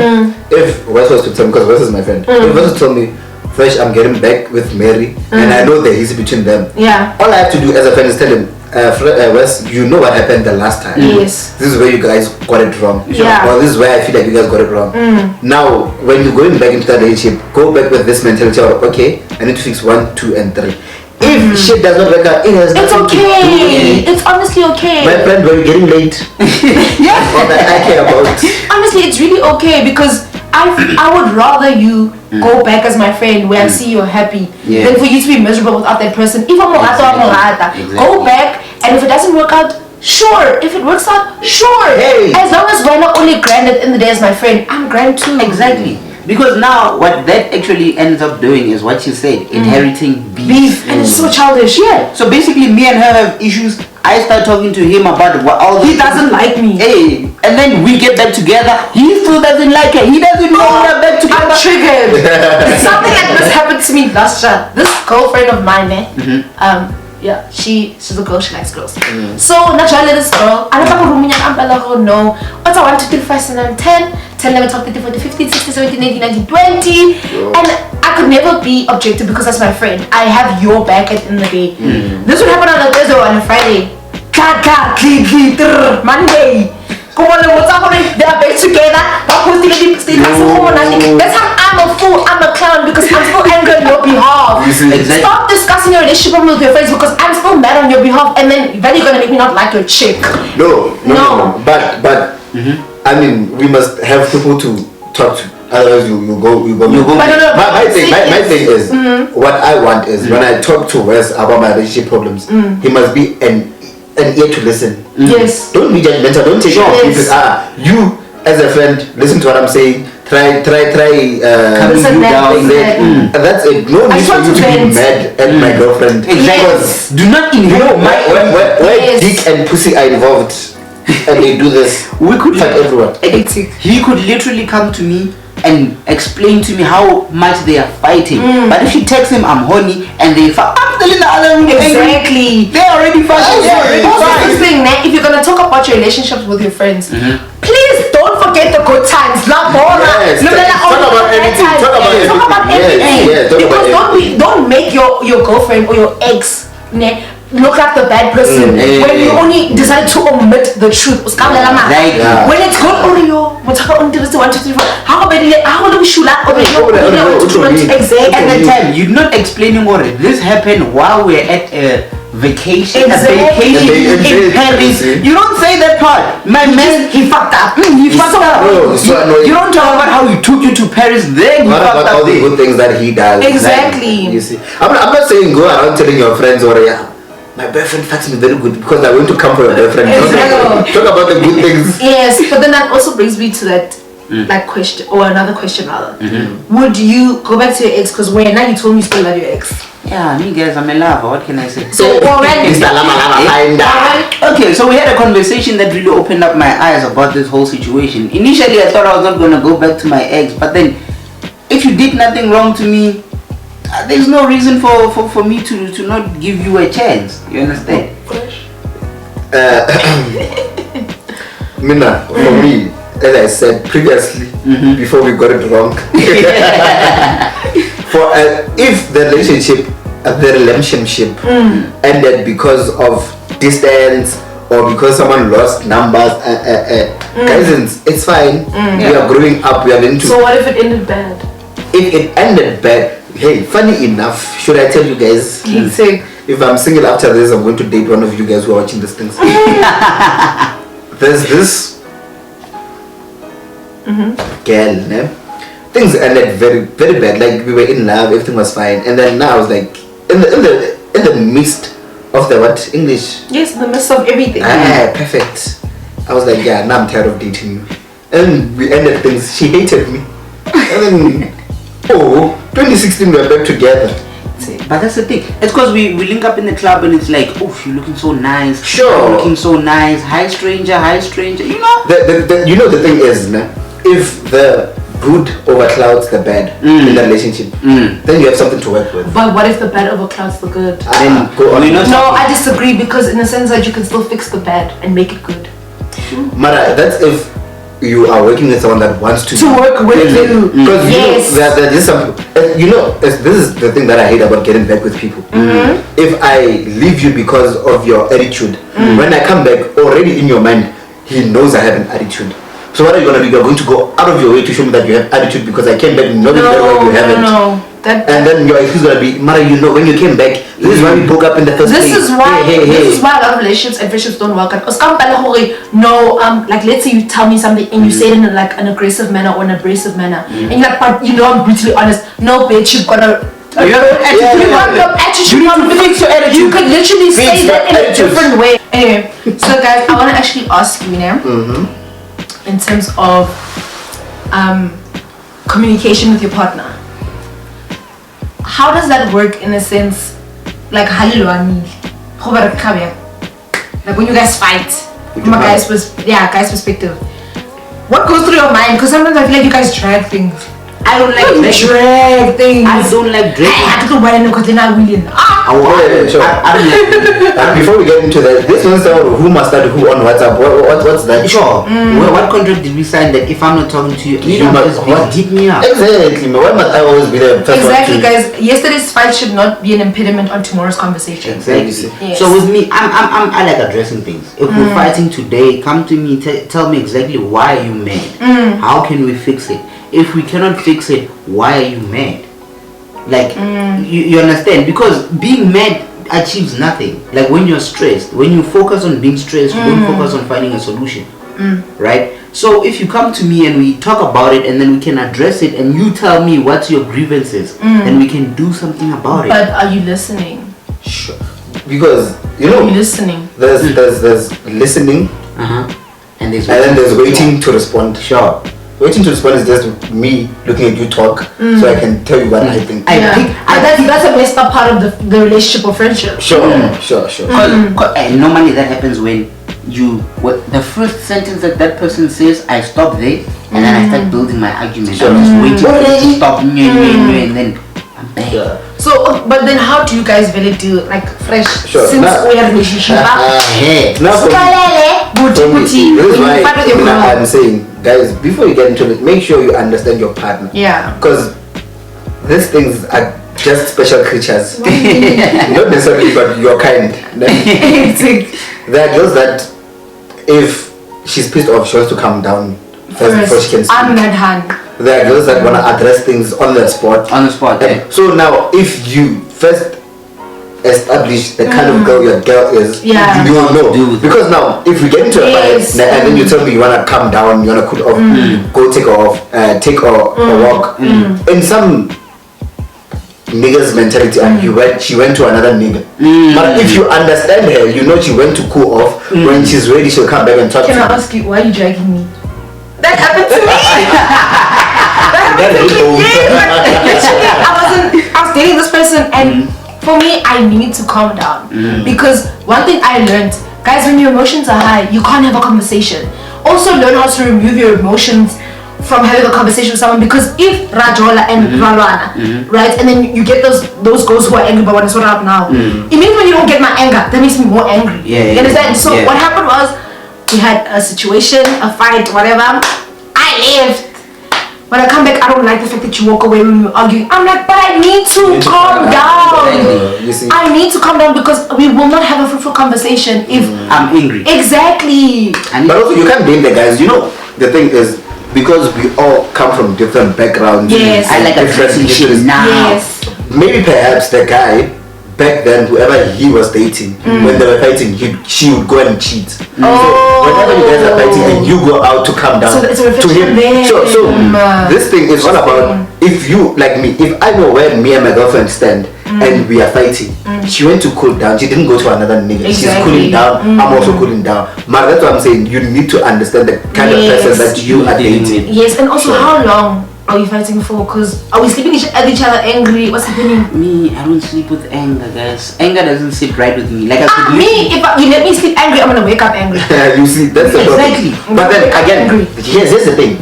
[SPEAKER 1] if Wes was to tell me, because Wes is my friend, if Wes was to tell me, Fresh, I'm getting back with Mary, and I know there is between them.
[SPEAKER 2] Yeah.
[SPEAKER 1] All I have to do as a friend is tell him, Wes, you know what happened the last time.
[SPEAKER 2] Yes.
[SPEAKER 1] This is where you guys got it wrong.
[SPEAKER 2] Yeah.
[SPEAKER 1] Well, this is where I feel like you guys got it wrong. Now, when you're going back into that relationship, go back with this mentality of, okay, I need to fix 1, 2, and 3. If shit does not work out,
[SPEAKER 2] it's okay. It's honestly okay.
[SPEAKER 1] My friend, when you're getting late, all that I care about.
[SPEAKER 2] Honestly, it's really okay because I would rather you go back as my friend where I see you're happy than for you to be miserable without that person. If I'm go back, and if it doesn't work out, sure. If it works out, sure.
[SPEAKER 1] Hey.
[SPEAKER 2] As long as we're not only grand at the end of the day as my friend, I'm grand too.
[SPEAKER 3] Exactly. Because now what that actually ends up doing is what you said, inheriting beef.
[SPEAKER 2] And it's so childish.
[SPEAKER 3] Yeah. So basically me and her have issues. I start talking to him about what all
[SPEAKER 2] He doesn't like me.
[SPEAKER 3] Hey, and then we get back together. He still doesn't like her. He doesn't know we're back together.
[SPEAKER 2] I'm triggered. Something like this happened to me last year. This girlfriend of mine, yeah, she's a girl, she likes girls. So naturally this girl, I don't know, what's 1, 2, 3, 4, 5, 6, 7, 10, 10, 11, 12, 13, 14, 15, 16, 17, 18, 19, 20. And I could never be objective because that's my friend. I have your back at the end of the day. This would happen on a Thursday or on a Friday. Monday. Come on, what's up? They are back together. That's how I'm a fool. I'm a clown because I'm still angry on your behalf.
[SPEAKER 3] Exactly.
[SPEAKER 2] Stop discussing your relationship with your friends because I'm still mad on your behalf, and then you're gonna make me not like your chick.
[SPEAKER 1] No. But I mean, we must have people to talk to. Otherwise, you go. My thing is, what I want is when I talk to Wes about my relationship problems, he must be an ear to listen.
[SPEAKER 2] Yes.
[SPEAKER 1] Don't be judgmental. Don't take it off. You as a friend, listen to what I'm saying. Try
[SPEAKER 2] Listen
[SPEAKER 1] you down. That's it. No need for you to be mad at my girlfriend.
[SPEAKER 3] Exactly. Do not involve
[SPEAKER 1] where dick and pussy are involved, and they do this.
[SPEAKER 3] We could
[SPEAKER 1] fuck everyone.
[SPEAKER 3] He could literally come to me and explain to me how much they are fighting. But if she texts him, I'm horny, and they fight, I'm still in the other room.
[SPEAKER 2] Exactly.
[SPEAKER 3] They're already fighting.
[SPEAKER 2] This thing, if you're gonna talk about your relationships with your friends, please don't forget the good times.
[SPEAKER 1] Talk about everything.
[SPEAKER 2] Because don't make your girlfriend or your ex look like the bad person when you only decide to omit the truth. When it's good,
[SPEAKER 3] Exactly. At the time, you're not explaining what this happened while we're at vacation,
[SPEAKER 2] Exactly.
[SPEAKER 3] a vacation in Paris.
[SPEAKER 1] See?
[SPEAKER 3] You don't say that part. My man, he fucked up. He fucked up.
[SPEAKER 1] No, it's so annoying.
[SPEAKER 3] You don't talk about how he took you to Paris. Then he
[SPEAKER 1] What
[SPEAKER 3] fucked
[SPEAKER 1] about
[SPEAKER 3] up
[SPEAKER 1] all the
[SPEAKER 3] there.
[SPEAKER 1] good things that he does?
[SPEAKER 2] Exactly.
[SPEAKER 1] You see, I'm not saying go around telling your friends or my boyfriend fucks me very good because I'm going to come for your boyfriend.
[SPEAKER 2] Exactly.
[SPEAKER 1] Talk about the good things.
[SPEAKER 2] Yes, but then that also brings me to that like question, or another question rather. Would you go back to your ex? Because when now you told me you still love your ex.
[SPEAKER 3] Yeah, me guys, I'm a lover. What can I say?
[SPEAKER 2] So already.
[SPEAKER 1] Mr. Lama Lama Finder.
[SPEAKER 3] Okay, so we had a conversation that really opened up my eyes about this whole situation. Initially, I thought I was not gonna go back to my ex, but then, if you did nothing wrong to me, there's no reason for me to not give you a chance. You understand?
[SPEAKER 1] Mina, for me, as I said previously, before we got it wrong, for if the relationship ended because of distance or because someone lost numbers, guys, it's fine. We are growing up. We are into.
[SPEAKER 2] So what if it ended bad?
[SPEAKER 1] If it ended bad, hey, funny enough, should I tell you guys? If I'm single after this, I'm going to date one of you guys who are watching these things. There's this girl, ne? Things ended very, very bad. Like we were in love, everything was fine, and then now I was like, in the midst of the what English?
[SPEAKER 2] Yes, in the midst of everything.
[SPEAKER 1] Perfect. I was like, yeah, now I'm tired of dating you, and we ended things. She hated me, and then 2016 we are back together.
[SPEAKER 3] But that's the thing. It's because we link up in the club and it's like, oh, you're looking so nice.
[SPEAKER 1] Sure.
[SPEAKER 3] You're looking so nice. Hi stranger. You know.
[SPEAKER 1] The thing is, ne, if the good overclouds the bad in the relationship, then you have something to work with.
[SPEAKER 2] But what if the bad overclouds the good?
[SPEAKER 1] Then go on.
[SPEAKER 2] No, I disagree, because in the sense that you can still fix the bad and make it good.
[SPEAKER 1] Mara, that's if you are working with someone that wants to
[SPEAKER 2] work with you.
[SPEAKER 1] Because
[SPEAKER 2] Yes.
[SPEAKER 1] this is the thing that I hate about getting back with people. If I leave you because of your attitude, when I come back, already in your mind, he knows I have an attitude. So what are you gonna do? You're going to go out of your way to show me that you have attitude because I came back knowing very well you haven't.
[SPEAKER 2] No.
[SPEAKER 1] And then your excuse gonna be, Mara, you know, when you came back, this is why we broke up in the first place.
[SPEAKER 2] This is why
[SPEAKER 1] Hey.
[SPEAKER 2] this is why a lot of relationships and friendships don't work out. No, like let's say you tell me something and you say it in an aggressive manner or an abrasive manner, and you're like, but you know I'm brutally honest. No, bitch, you've got a
[SPEAKER 3] You have an attitude.
[SPEAKER 2] You
[SPEAKER 3] You need to fix your attitude.
[SPEAKER 2] You could literally say
[SPEAKER 1] Fix
[SPEAKER 2] that in
[SPEAKER 1] the
[SPEAKER 2] a
[SPEAKER 1] attitude.
[SPEAKER 2] different way. Anyway, so guys, I want to actually ask you now, in terms of communication with your partner. How does that work in a sense, like like when you guys fight, from a guy's perspective, what goes through your mind? Because sometimes I feel like you guys drag things. I don't like drag things.
[SPEAKER 3] I don't like dragging.
[SPEAKER 2] I have to go because they're not willing.
[SPEAKER 1] Sure.
[SPEAKER 3] I don't like.
[SPEAKER 1] And before we get into that, this one's who must start who on WhatsApp. What's that?
[SPEAKER 3] Sure. What contract did we sign that if I'm not talking to you,
[SPEAKER 1] You must
[SPEAKER 3] hit me up?
[SPEAKER 1] Exactly. Why must I always be the first
[SPEAKER 2] Exactly,
[SPEAKER 1] one to-
[SPEAKER 2] guys. Yesterday's fight should not be an impediment on tomorrow's conversation.
[SPEAKER 3] Exactly.
[SPEAKER 2] Yes.
[SPEAKER 3] So with me, I like addressing things. If we're fighting today, come to me, tell me exactly why are you mad. How can we fix it? If we cannot fix it, why are you mad? Like you understand? Because being mad achieves nothing. Like when you're stressed, when you focus on being stressed, you don't focus on finding a solution. Right? So if you come to me and we talk about it and then we can address it and you tell me what your grievances, then we can do something about it.
[SPEAKER 2] But are you listening?
[SPEAKER 1] Sure. Because
[SPEAKER 2] Are you listening?
[SPEAKER 1] there's listening
[SPEAKER 3] And
[SPEAKER 1] then there's waiting to respond.
[SPEAKER 3] Sure.
[SPEAKER 1] Waiting to respond is just me looking at you talk so I can tell you what I think.
[SPEAKER 2] That's a messed up part of the relationship or friendship.
[SPEAKER 1] Sure.
[SPEAKER 3] And normally that happens when the first sentence that person says, I stop there and then I start building my argument.
[SPEAKER 1] Sure.
[SPEAKER 3] I'm just waiting for it to stop and then I'm back.
[SPEAKER 1] Yeah.
[SPEAKER 2] So, but then how do you guys really do it? Like fresh
[SPEAKER 1] Sure.
[SPEAKER 2] since we have a relationship?
[SPEAKER 1] Now for me, this is why I'm saying, guys, before you get into it, make sure you understand your partner.
[SPEAKER 2] Yeah.
[SPEAKER 1] Because these things are just special creatures. Not necessarily, but your kind. There are girls that if she's pissed off, she wants to calm down first before she can speak.
[SPEAKER 2] I'm that hand.
[SPEAKER 1] There are girls that want to address things on the spot.
[SPEAKER 3] On the spot,
[SPEAKER 1] So now, if you first establish the kind of girl your girl is,
[SPEAKER 2] Yeah.
[SPEAKER 1] you will know.
[SPEAKER 3] Do.
[SPEAKER 1] Because now, if we get into a
[SPEAKER 2] Yes.
[SPEAKER 1] fight and then you tell me you wanna calm down, you wanna cool off, go take her off, take a walk. In some nigga's mentality, and she went to another nigga. But if you understand her, you know she went to cool off. When she's ready, she'll come back and talk
[SPEAKER 2] Can
[SPEAKER 1] to
[SPEAKER 2] I
[SPEAKER 1] you.
[SPEAKER 2] ask you, why are you dragging me? That happened to me.
[SPEAKER 1] That is old.
[SPEAKER 2] I was dating this person, and for me, I need to calm down because one thing I learned, guys, when your emotions are high, you can't have a conversation. Also, learn how to remove your emotions from having a conversation with someone, because if Rajola and Ralwana, right, and then you get those girls who are angry but want to sort it out now, it means when you don't get my anger, that makes me more angry. You understand? So what happened was, we had a situation, a fight, whatever. I left. When I come back, I don't like the fact that you walk away when we're arguing. I'm like, but I need to calm down.
[SPEAKER 1] You see?
[SPEAKER 2] I need to calm down because we will not have a fruitful conversation if
[SPEAKER 3] I'm angry.
[SPEAKER 2] Exactly.
[SPEAKER 1] But also, you can't blame the guys. You know, the thing is, because we all come from different backgrounds.
[SPEAKER 2] Yes.
[SPEAKER 3] I like a
[SPEAKER 1] different
[SPEAKER 3] transition now.
[SPEAKER 2] Yes.
[SPEAKER 1] Maybe perhaps the guy back then, whoever he was dating, when they were fighting, she would go and cheat. So whenever you guys are fighting and you go out to calm down
[SPEAKER 2] So it's a
[SPEAKER 1] to
[SPEAKER 2] reflection
[SPEAKER 1] him.
[SPEAKER 2] there.
[SPEAKER 1] So this thing is all about, if you like me, if I know where me and my girlfriend stand and we are fighting, she went to cool down. She didn't go to another nigga. She's
[SPEAKER 2] Exactly.
[SPEAKER 1] cooling down. I'm also cooling down. But that's what I'm saying. You need to understand the kind of person that you are dating.
[SPEAKER 2] Yes, and also how long are we fighting for? Because are we sleeping at each other angry? What's happening?
[SPEAKER 3] Me, I don't sleep with anger, guys. Anger doesn't sit right with me. Like I could
[SPEAKER 2] Me, if you let me sleep angry, I'm gonna wake up angry.
[SPEAKER 1] You see, that's the problem.
[SPEAKER 3] Exactly.
[SPEAKER 1] But then again,
[SPEAKER 2] Angry.
[SPEAKER 1] here's the thing.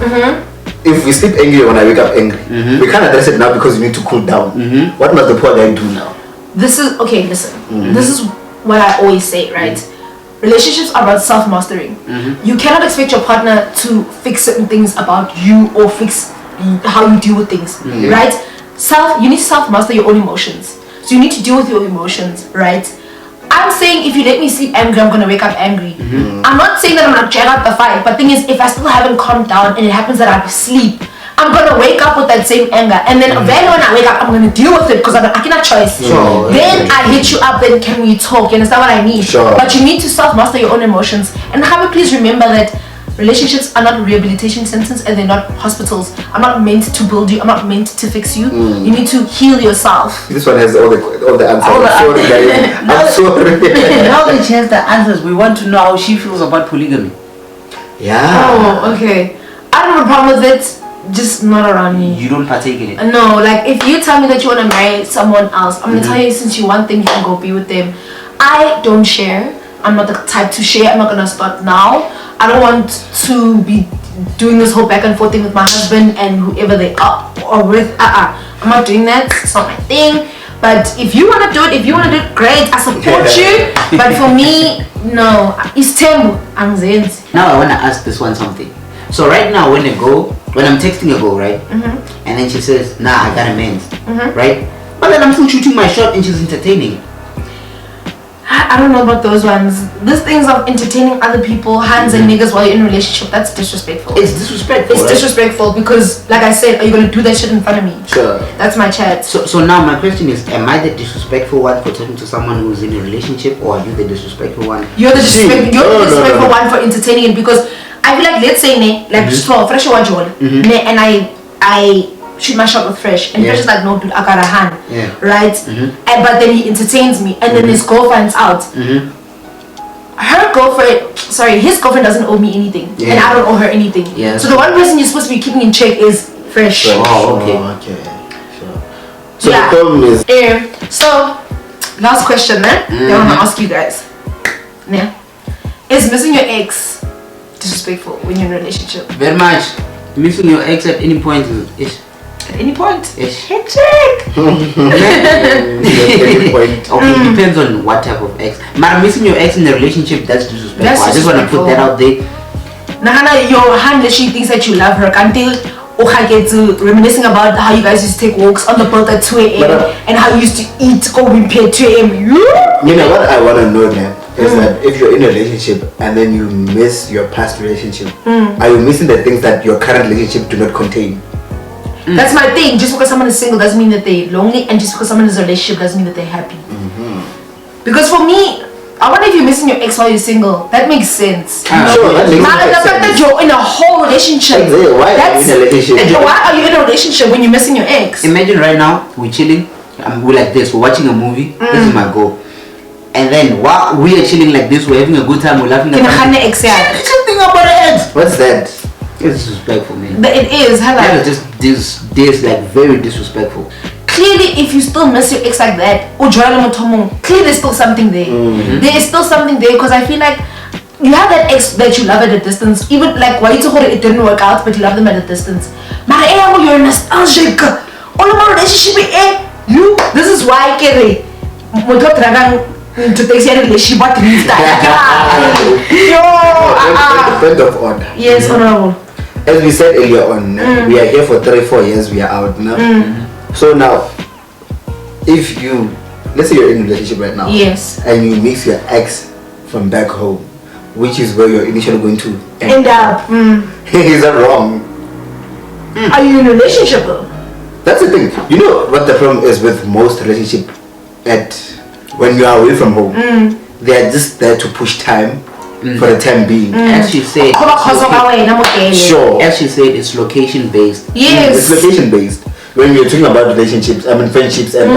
[SPEAKER 1] If we sleep angry when I wake up angry, we can't address it now because you need to cool down. What must the poor guy do now?
[SPEAKER 2] This is okay. Listen, this is what I always say, right? Relationships are about self-mastering. You cannot expect your partner to fix certain things about you or fix how you deal with things, right? You need to self-master your own emotions. So you need to deal with your emotions, right? I'm saying if you let me sleep angry, I'm gonna wake up angry. I'm not saying that I'm gonna drag out the fight, but thing is, if I still haven't calmed down and it happens that I sleep, I'm gonna wake up with that same anger, and then when I wake up, I'm gonna deal with it because I cannot choice.
[SPEAKER 1] Sure.
[SPEAKER 2] Then I hit you up. Then can we talk? You understand what I mean?
[SPEAKER 1] Sure.
[SPEAKER 2] But you need to self-master your own emotions. And have you please remember that relationships are not rehabilitation centers and they're not hospitals. I'm not meant to build you. I'm not meant to fix you. You need to heal yourself.
[SPEAKER 1] This one has all the answers.
[SPEAKER 3] All the
[SPEAKER 1] I'm sorry, guys. I'm sorry.
[SPEAKER 3] now that she has the answers, we want to know how she feels about polygamy.
[SPEAKER 1] Yeah.
[SPEAKER 2] Oh, okay. I don't have a problem with it. Just not around me.
[SPEAKER 3] You don't partake in it.
[SPEAKER 2] No, like if you tell me that you want to marry someone else, I'm gonna tell you, since you want them, you can go be with them. I don't share. I'm not the type to share. I'm not gonna start now. I don't want to be doing this whole back and forth thing with my husband and whoever they are or with. I'm not doing that. It's not my thing. But if you wanna do it, great. I support you. But for me, no. It's tembu. I'm Zenzi.
[SPEAKER 3] Now I wanna ask this one something. So right now when I'm texting a girl, right? And then she says, nah, I got a man, right? But then I'm still shooting my shot and she's entertaining.
[SPEAKER 2] I don't know about those ones. These things of entertaining other people, hands and niggas while you're in a relationship, that's disrespectful.
[SPEAKER 3] It's disrespectful.
[SPEAKER 2] It's
[SPEAKER 3] right?
[SPEAKER 2] disrespectful because, like I said, are you gonna do that shit in front of me?
[SPEAKER 1] Sure.
[SPEAKER 2] That's my chat.
[SPEAKER 3] So now my question is, am I the disrespectful one for talking to someone who's in a relationship, or are you the disrespectful one?
[SPEAKER 2] You're the
[SPEAKER 1] See,
[SPEAKER 2] disrespectful
[SPEAKER 1] no.
[SPEAKER 2] one for entertaining it, because I feel like, let's say, just for fresh one, and I shoot my shot with Fresh, and Fresh is like, no dude, I got a hand, right? And but then he entertains me, and then his girl finds out. His girlfriend doesn't owe me anything, and I don't owe her anything.
[SPEAKER 3] Yeah.
[SPEAKER 2] So the one person you're supposed to be keeping in check is Fresh.
[SPEAKER 3] Oh, okay.
[SPEAKER 1] Sure. So
[SPEAKER 2] Yeah.
[SPEAKER 1] the problem is,
[SPEAKER 2] So last question, I want to ask you guys. Yeah. Is missing your ex disrespectful when you're in a relationship?
[SPEAKER 3] Very much. Missing your ex at any point is
[SPEAKER 2] At any point?
[SPEAKER 3] ish.
[SPEAKER 2] Hectic.
[SPEAKER 1] any point.
[SPEAKER 3] Okay, it depends on what type of ex. But missing your ex in a relationship, that's disrespectful.
[SPEAKER 2] That's
[SPEAKER 3] I just want to put that out there.
[SPEAKER 2] Nahana, your hand literally thinks that you love her until reminiscing about how you guys used to take walks on the boat at 2 a.m. and how you used to eat go in pay at 2 a.m.
[SPEAKER 1] You know what I want to know now is that if you're in a relationship and then you miss your past relationship, are you missing the things that your current relationship do not contain?
[SPEAKER 2] That's my thing. Just because someone is single doesn't mean that they're lonely, and just because someone is in a relationship doesn't mean that they're happy. Because for me, I wonder if you're missing your ex while you're single. That makes sense.
[SPEAKER 1] Sure, that makes
[SPEAKER 2] Now, the fact that you're in a whole relationship.
[SPEAKER 1] Exactly. Why are you in a relationship?
[SPEAKER 2] Why are you in a relationship when you're missing your ex?
[SPEAKER 3] Imagine right now we're chilling, we're like this, we're watching a movie. This is my goal. And then while we are chilling like this, we're having a good time, we're laughing at
[SPEAKER 2] Something
[SPEAKER 3] about the ex.
[SPEAKER 1] What's that?
[SPEAKER 3] It's disrespectful, man.
[SPEAKER 2] But it is.
[SPEAKER 3] That is just this like very disrespectful.
[SPEAKER 2] Clearly, if you still miss your ex like that, clearly there's still something there. There is still something there because I feel like you have that ex that you love at a distance. Even like why you told it didn't work out, but you love them at a distance. But you're nostalgic. All about relationship, you. This is why Kere. To take a relationship, but leave that.
[SPEAKER 1] Point of order.
[SPEAKER 2] Yes, honorable.
[SPEAKER 1] As we said earlier on, we are here for 3-4 years. We are out now. So now, if you, let's say you're in a relationship right now,
[SPEAKER 2] yes,
[SPEAKER 1] and you mix your ex from back home, which is where you're initially going to
[SPEAKER 2] end up.
[SPEAKER 1] Is that wrong?
[SPEAKER 2] Are you in a relationship though?
[SPEAKER 1] That's the thing. You know what the problem is with most relationship at when you are away from home? They are just there to push time for the time being.
[SPEAKER 3] As she said,
[SPEAKER 1] sure.
[SPEAKER 3] As she said, it's location based.
[SPEAKER 2] Yes,
[SPEAKER 1] it's location based. When we're talking about relationships, I mean friendships and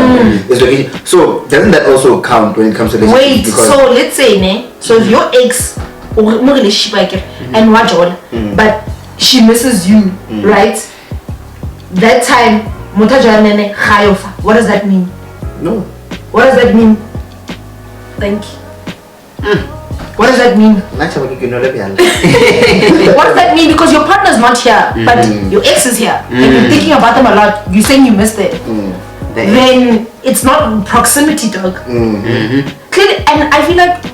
[SPEAKER 1] it's location. So doesn't that also count when it comes to relationships?
[SPEAKER 2] Wait, so let's say so if your ex or no relationship and watch all, but she misses you, right? That time, what does that mean?
[SPEAKER 1] No.
[SPEAKER 2] What does that mean? Thank you. What does that mean?
[SPEAKER 1] What does
[SPEAKER 2] that mean? Because your partner's not here, but your ex is here, and you're thinking about them a lot. You're saying you missed it. Then it's not proximity, dog. Clearly, and I feel like,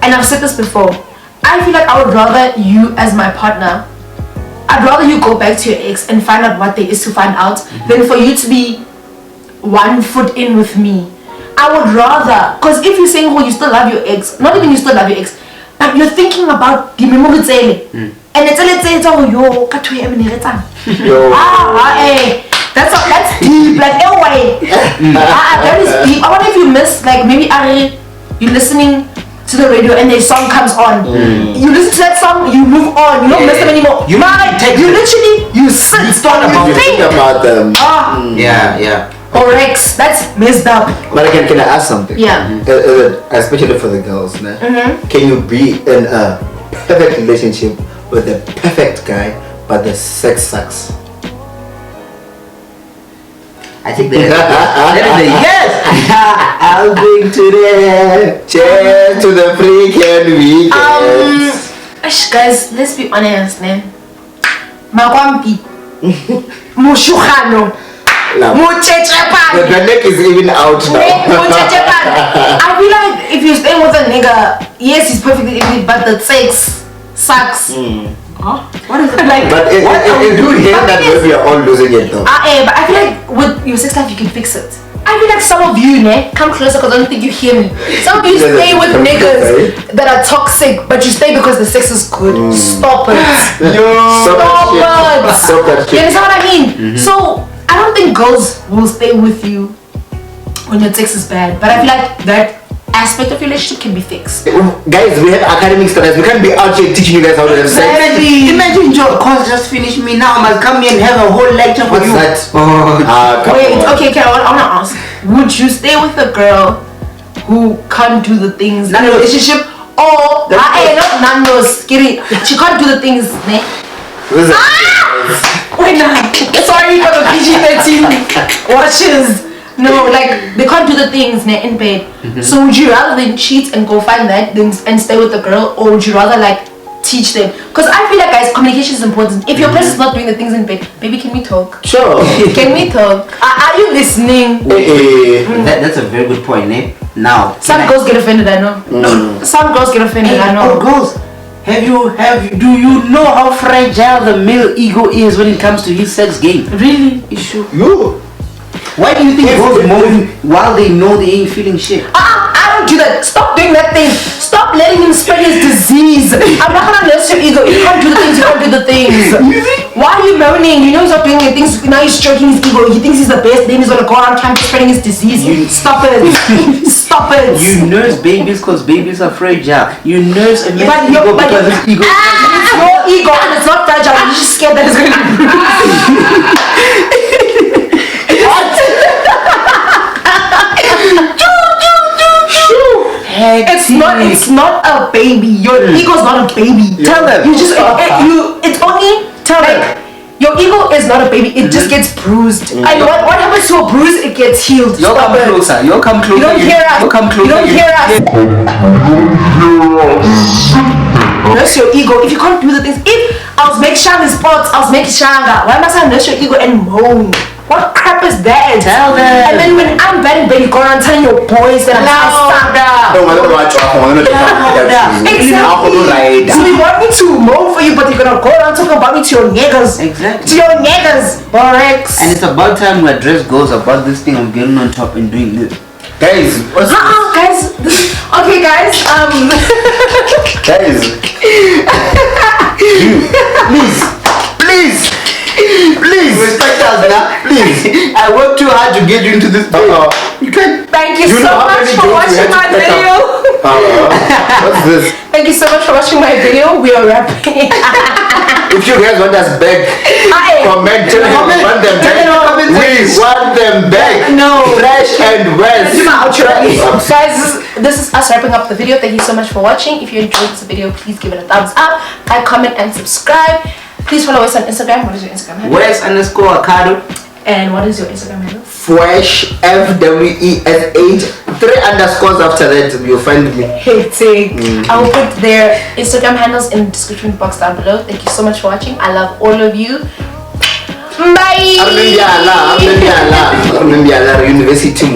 [SPEAKER 2] and I've said this before, I feel like I would rather you as my partner. I'd rather you go back to your ex and find out what there is to find out than for you to be 1 foot in with me. I would rather, because if you're saying, oh, you still love your ex, not even you still love your ex, but you're thinking about the memory and it's oh yo, that's deep, like that is deep. I wonder if you miss, like maybe you're listening to the radio and their song comes on. You listen to that song, you move on, you don't miss them anymore. You literally sit
[SPEAKER 1] think about them.
[SPEAKER 3] Yeah.
[SPEAKER 2] Or ex, that's messed up.
[SPEAKER 1] But again, can I ask something?
[SPEAKER 2] Yeah.
[SPEAKER 1] Especially for the girls, can you be in a perfect relationship with a perfect guy, but the sex sucks?
[SPEAKER 3] I think that is a yes.
[SPEAKER 1] I'll bring to the cheers to the freaking weekend.
[SPEAKER 2] Guys, let's be honest, Magwampi, Mushukhano,
[SPEAKER 1] the neck is even out now.
[SPEAKER 2] I feel like if you're staying with a nigga, yes, he's perfectly ugly, but the sex sucks. What is it like?
[SPEAKER 1] But it do hear that we are all losing it though.
[SPEAKER 2] But I feel like with your sex life you can fix it. I feel like some of you, come closer because I don't think you hear me. Some of you stay with niggas that are toxic, but you stay because the sex is good. Stop it. Stop it. You understand what I mean? So I don't think girls will stay with you when your sex is bad, but I feel like that aspect of your relationship can be fixed.
[SPEAKER 1] Guys, we have academic studies. We can't be out here teaching you guys how to have sex.
[SPEAKER 3] Imagine your course just finished me now. I must come here and have a whole lecture for you.
[SPEAKER 1] What's that?
[SPEAKER 2] Wait, okay, I want to ask. Would you stay with a girl who can't do the things in a relationship? Or, not Nando's, she can't do the things, Wait, sorry for the PG-13 watches. No, like they can't do the things in bed. So would you rather than cheat and go find that and stay with the girl, or would you rather like teach them? Because I feel like, guys, communication is important. If your person's not doing the things in bed, baby, can we talk?
[SPEAKER 1] Sure.
[SPEAKER 2] Can we talk? Are you listening?
[SPEAKER 3] That's a very good point, Now,
[SPEAKER 2] some girls get offended, I know. Some girls get offended, I know.
[SPEAKER 3] Girls, do you know how fragile the male ego is when it comes to his sex game?
[SPEAKER 2] Really?
[SPEAKER 1] You.
[SPEAKER 3] Why do you think girls moan while they know they ain't feeling shit?
[SPEAKER 2] I don't do that. Stop doing that thing. Stop letting him spread his disease. I'm not gonna nurse your ego. You can't do the things. You can't do the things. Why are you moaning? You know he's not doing the things. Now he's stroking his ego. He thinks he's the best. Then he's gonna go around campus spreading his disease. Stop it. Stop it.
[SPEAKER 3] You nurse babies because babies are fragile. You nurse a man's ego because his ego.
[SPEAKER 2] It's your ego and it's not fragile. You're just scared that it's gonna be bruised. What? It's not a baby. Your ego's not a baby.
[SPEAKER 3] Tell them.
[SPEAKER 2] You just it's only tell them. Your ego is not a baby. It just gets bruised. And what happens to a bruise? It gets healed.
[SPEAKER 3] You'll come closer. You'll come closer.
[SPEAKER 2] You don't hear us.
[SPEAKER 3] You'll come closer.
[SPEAKER 2] You don't hear us. Nurse your ego. If you can't do the things, if I was making Shanga sports, I was making Shanga. Why must I nurse your ego and moan? What crap is that?
[SPEAKER 3] Tell them.
[SPEAKER 2] And then when I'm bad in bed, you go around telling your boys that I'm
[SPEAKER 1] No, I don't watch.
[SPEAKER 2] Exactly. So you want me to moan for you, but you're gonna go around talking about me to your niggas.
[SPEAKER 3] Exactly.
[SPEAKER 2] To your niggas, Borex.
[SPEAKER 3] And it's about time we address goals about this thing of getting on top and doing this.
[SPEAKER 1] Guys,
[SPEAKER 2] guys. Okay, guys.
[SPEAKER 1] Guys, please respect us now. Please, I worked too hard to get you into this. You can.
[SPEAKER 2] Thank you so much for watching my video.
[SPEAKER 1] What's this?
[SPEAKER 2] Thank you so much for watching my video. We are wrapping.
[SPEAKER 1] If you guys want us back, comment. Tell me you want them back. We want them back.
[SPEAKER 2] No.
[SPEAKER 1] Fresh and well.
[SPEAKER 2] Guys, this is us wrapping up the video. Thank you so much for watching. If you enjoyed this video, please give it a thumbs up, like, comment, and subscribe. Please follow us on Instagram. What is your Instagram handle?
[SPEAKER 3] Wes_Acado.
[SPEAKER 2] And what is your Instagram handle?
[SPEAKER 1] Fresh FWESH 3 underscores after that you'll find me.
[SPEAKER 2] Hating. I will put their Instagram handles in the description box down below. Thank you so much for watching. I love all of you. Bye.
[SPEAKER 1] University.